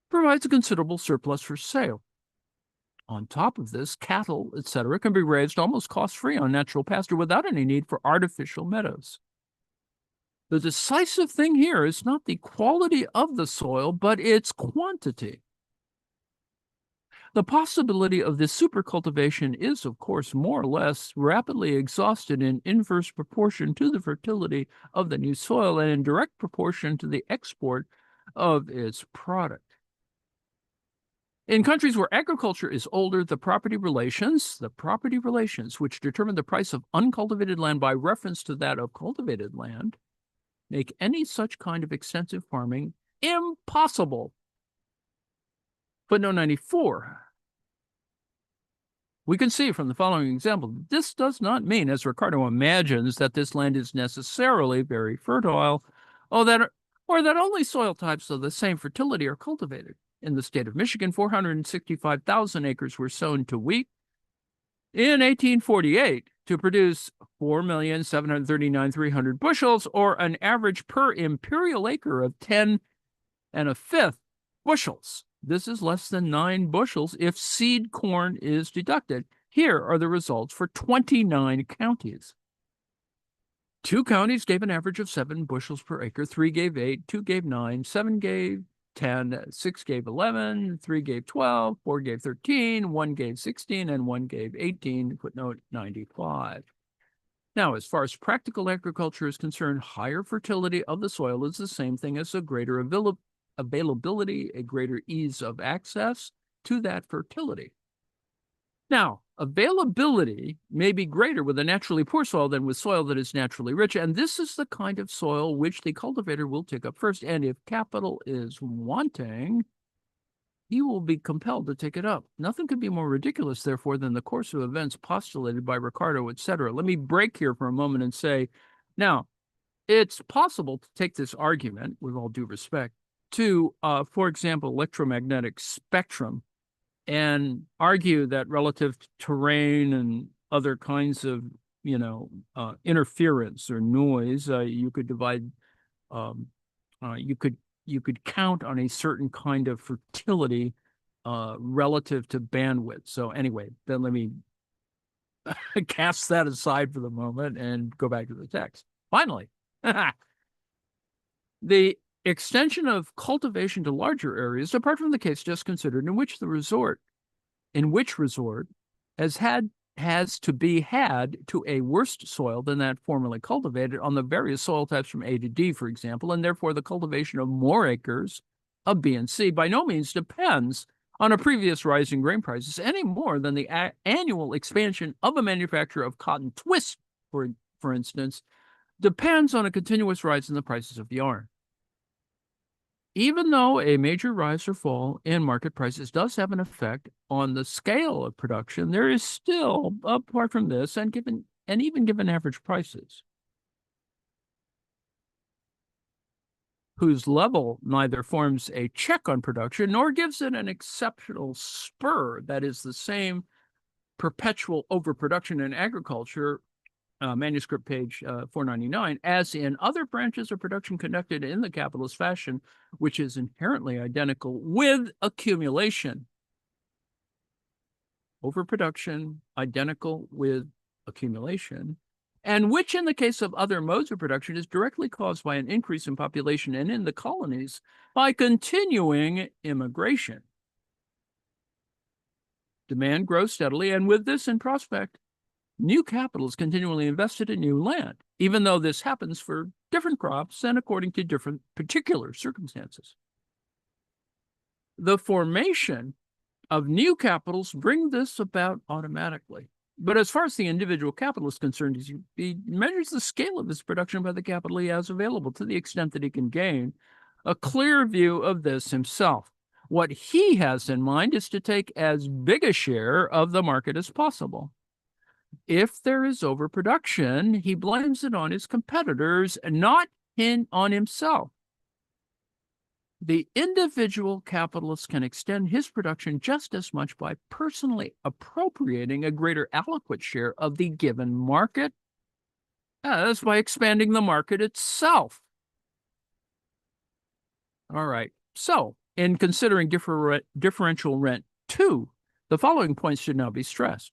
provides a considerable surplus for sale. On top of this, cattle, etc., can be raised almost cost-free on natural pasture without any need for artificial meadows. The decisive thing here is not the quality of the soil, but its quantity. The possibility of this supercultivation is, of course, more or less rapidly exhausted in inverse proportion to the fertility of the new soil and in direct proportion to the export of its product. In countries where agriculture is older, the property relations, which determine the price of uncultivated land by reference to that of cultivated land, make any such kind of extensive farming impossible. Footnote 94. We can see from the following example, this does not mean, as Ricardo imagines, that this land is necessarily very fertile, or that only soil types of the same fertility are cultivated. In the state of Michigan, 465,000 acres were sown to wheat in 1848 to produce 4,739,300 bushels, or an average per imperial acre of 10 1/5 bushels. This is less than 9 bushels if seed corn is deducted. Here are the results for 29 counties. 2 counties gave an average of 7 bushels per acre, 3 gave 8, 2 gave 9, 7 gave 10, 6 gave 11, 3 gave 12, 4 gave 13, 1 gave 16, and 1 gave 18, footnote 95. Now, as far as practical agriculture is concerned, higher fertility of the soil is the same thing as a greater availability, a greater ease of access to that fertility. Now, availability may be greater with a naturally poor soil than with soil that is naturally rich, and this is the kind of soil which the cultivator will take up first. And if capital is wanting, he will be compelled to take it up. Nothing could be more ridiculous, therefore, than the course of events postulated by Ricardo, etc. Let me break here for a moment and say, now, it's possible to take this argument, with all due respect, to, for example, electromagnetic spectrum, and argue that relative to terrain and other kinds of, interference or noise, you could divide, you could count on a certain kind of fertility relative to bandwidth. So anyway, then let me cast that aside for the moment and go back to the text. Finally, the extension of cultivation to larger areas, apart from the case just considered, in which resort has to be had to a worse soil than that formerly cultivated on the various soil types from A to D, for example, and therefore the cultivation of more acres of B and C by no means depends on a previous rise in grain prices any more than the annual expansion of a manufacturer of cotton twist, for instance, depends on a continuous rise in the prices of yarn. Even though a major rise or fall in market prices does have an effect on the scale of production, there is still, apart from this, and even given average prices, whose level neither forms a check on production nor gives it an exceptional spur, that is the same perpetual overproduction in agriculture, manuscript page 499, as in other branches of production conducted in the capitalist fashion, which is inherently identical with accumulation. Overproduction, identical with accumulation, and which in the case of other modes of production is directly caused by an increase in population and in the colonies by continuing immigration. Demand grows steadily, and with this in prospect, new capital is continually invested in new land, even though this happens for different crops and according to different particular circumstances. The formation of new capitals bring this about automatically. But as far as the individual capital is concerned, he measures the scale of his production by the capital he has available to the extent that he can gain a clear view of this himself. What he has in mind is to take as big a share of the market as possible. If there is overproduction, he blames it on his competitors, not on himself. The individual capitalist can extend his production just as much by personally appropriating a greater adequate share of the given market as by expanding the market itself. All right. So, in considering differential rent 2, the following points should now be stressed.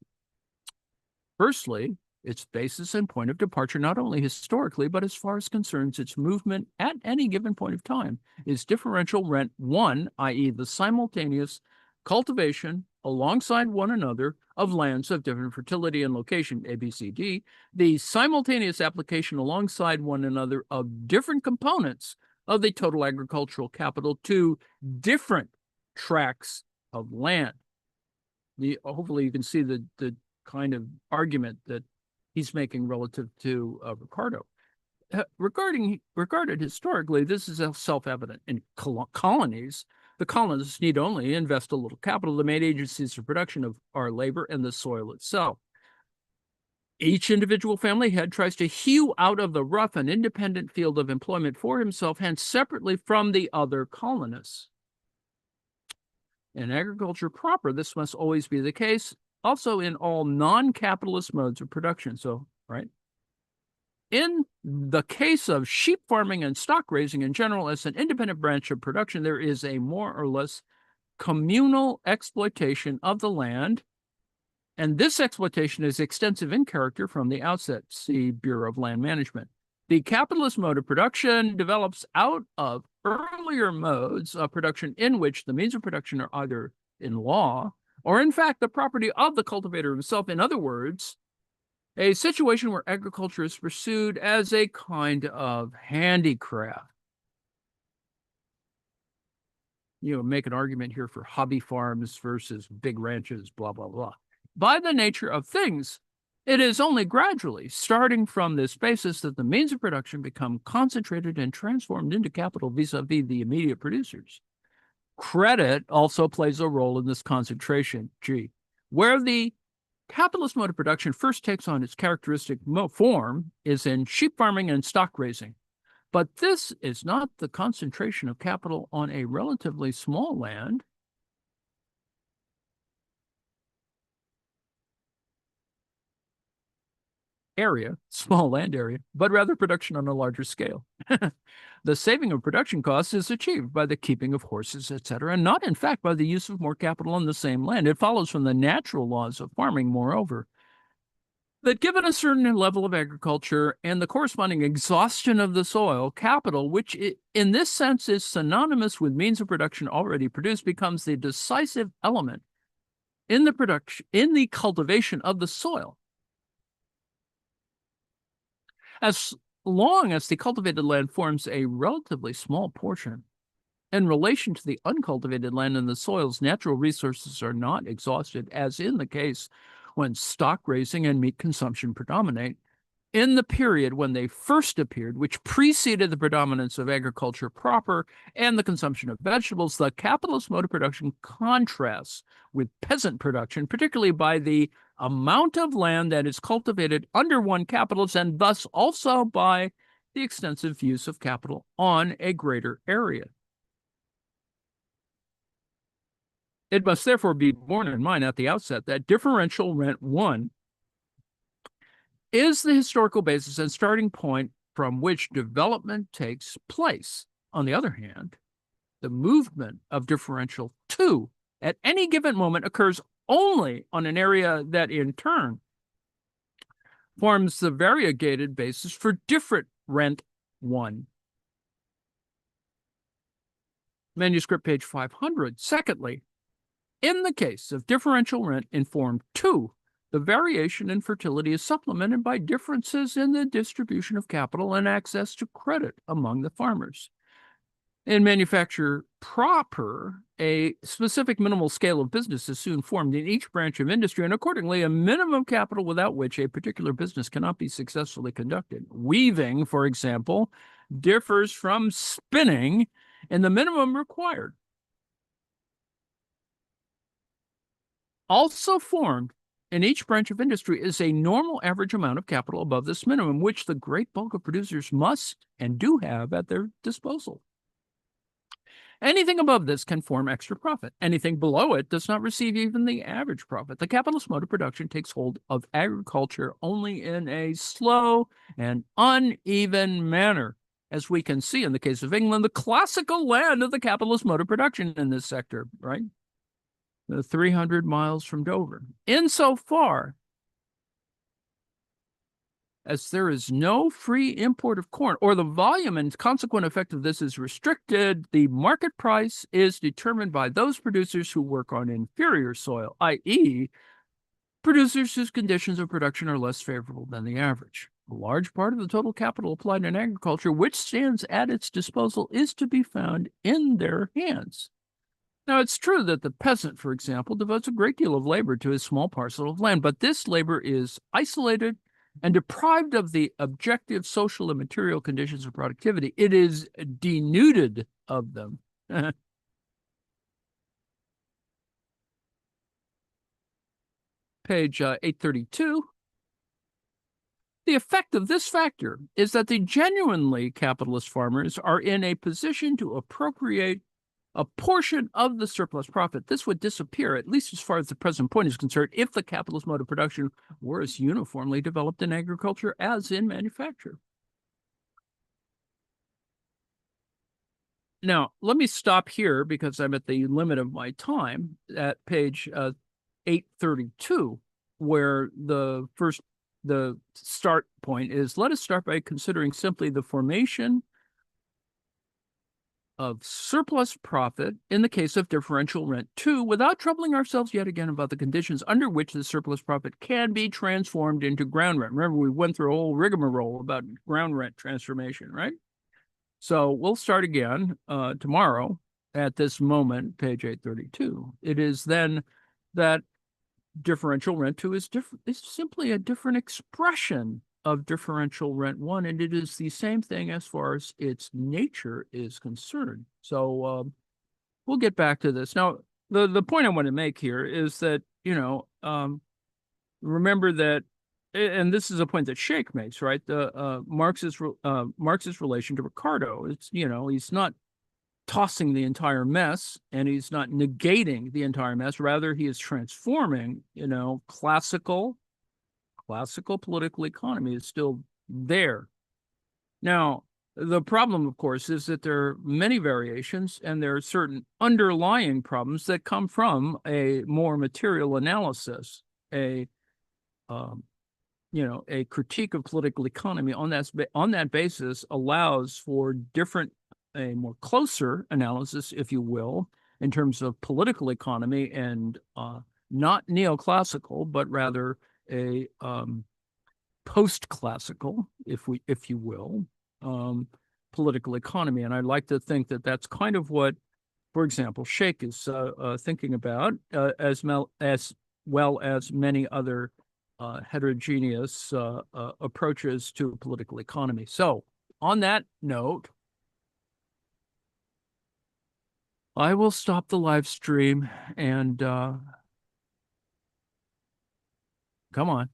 Firstly, its basis and point of departure, not only historically, but as far as concerns its movement at any given point of time, is differential rent 1, i.e. the simultaneous cultivation alongside one another of lands of different fertility and location, A, B, C, D, the simultaneous application alongside one another of different components of the total agricultural capital to different tracts of land. Hopefully you can see the kind of argument that he's making relative to Ricardo. Regarded historically, this is self-evident. In colonies, the colonists need only invest a little capital. The main agencies of production are labor and the soil itself. Each individual family head tries to hew out of the rough an independent field of employment for himself, hence separately from the other colonists. In agriculture proper, this must always be the case, also in all non-capitalist modes of production. So, right? In the case of sheep farming and stock raising in general, as an independent branch of production, there is a more or less communal exploitation of the land, and this exploitation is extensive in character from the outset. See Bureau of Land Management. The capitalist mode of production develops out of earlier modes of production in which the means of production are either in law or, in fact, the property of the cultivator himself. In other words, a situation where agriculture is pursued as a kind of handicraft. Make an argument here for hobby farms versus big ranches, blah, blah, blah. By the nature of things, it is only gradually, starting from this basis, that the means of production become concentrated and transformed into capital vis-a-vis the immediate producers. Credit also plays a role in this concentration. Where the capitalist mode of production first takes on its characteristic form is in sheep farming and stock raising. But this is not the concentration of capital on a relatively small land. Small land area, but rather production on a larger scale. The saving of production costs is achieved by the keeping of horses, etc., and not, in fact, by the use of more capital on the same land. It follows from the natural laws of farming, moreover, that given a certain level of agriculture and the corresponding exhaustion of the soil, capital, which in this sense is synonymous with means of production already produced, becomes the decisive element in the cultivation of the soil. As long as the cultivated land forms a relatively small portion in relation to the uncultivated land and the soil's natural resources are not exhausted, as in the case when stock raising and meat consumption predominate, in the period when they first appeared, which preceded the predominance of agriculture proper and the consumption of vegetables, the capitalist mode of production contrasts with peasant production, particularly by the amount of land that is cultivated under one capitalist, and thus also by the extensive use of capital on a greater area. It must therefore be borne in mind at the outset that differential rent 1 is the historical basis and starting point from which development takes place. On the other hand, the movement of differential 2 at any given moment occurs only on an area that in turn forms the variegated basis for different rent 1. Manuscript page 500. Secondly, in the case of differential rent in form 2, the variation in fertility is supplemented by differences in the distribution of capital and access to credit among the farmers. In manufacture proper, a specific minimal scale of business is soon formed in each branch of industry, and accordingly, a minimum capital without which a particular business cannot be successfully conducted. Weaving, for example, differs from spinning in the minimum required. Also formed in each branch of industry is a normal average amount of capital above this minimum, which the great bulk of producers must and do have at their disposal. Anything above this can form extra profit. Anything below it does not receive even the average profit. The capitalist mode of production takes hold of agriculture only in a slow and uneven manner, as we can see in the case of England, the classical land of the capitalist mode of production in this sector, right? The 300 miles from Dover. Insofar as there is no free import of corn, or the volume and consequent effect of this is restricted, the market price is determined by those producers who work on inferior soil, i.e., producers whose conditions of production are less favorable than the average. A large part of the total capital applied in agriculture, which stands at its disposal, is to be found in their hands. Now, it's true that the peasant, for example, devotes a great deal of labor to his small parcel of land, but this labor is isolated and deprived of the objective social and material conditions of productivity. It is denuded of them. Page 832. The effect of this factor is that the genuinely capitalist farmers are in a position to appropriate a portion of the surplus profit. This would disappear, at least as far as the present point is concerned, if the capitalist mode of production were as uniformly developed in agriculture as in manufacture. Now, let me stop here because I'm at the limit of my time at page 832, where the start point is, let us start by considering simply the formation of surplus profit in the case of differential rent 2, without troubling ourselves yet again about the conditions under which the surplus profit can be transformed into ground rent. Remember, we went through a whole rigmarole about ground rent transformation, right? So we'll start again tomorrow at this moment, page 832. It is then that differential rent 2 is simply a different expression of differential rent 1, and it is the same thing as far as its nature is concerned. So we'll get back to this. Now, the point I want to make here is that, remember that, and this is a point that Sheikh makes, right? The Marx's relation to Ricardo. It's, he's not tossing the entire mess, and he's not negating the entire mess. Rather, he is transforming. Classical political economy is still there. Now, the problem, of course, is that there are many variations, and there are certain underlying problems that come from a more material analysis, a critique of political economy on that basis allows for a more closer analysis, if you will, in terms of political economy, and not neoclassical, but rather a post-classical, if you will, political economy. And I'd like to think that that's kind of what, for example, Sheikh is thinking about, as well as many other heterogeneous approaches to political economy. So on that note, I will stop the live stream and come on.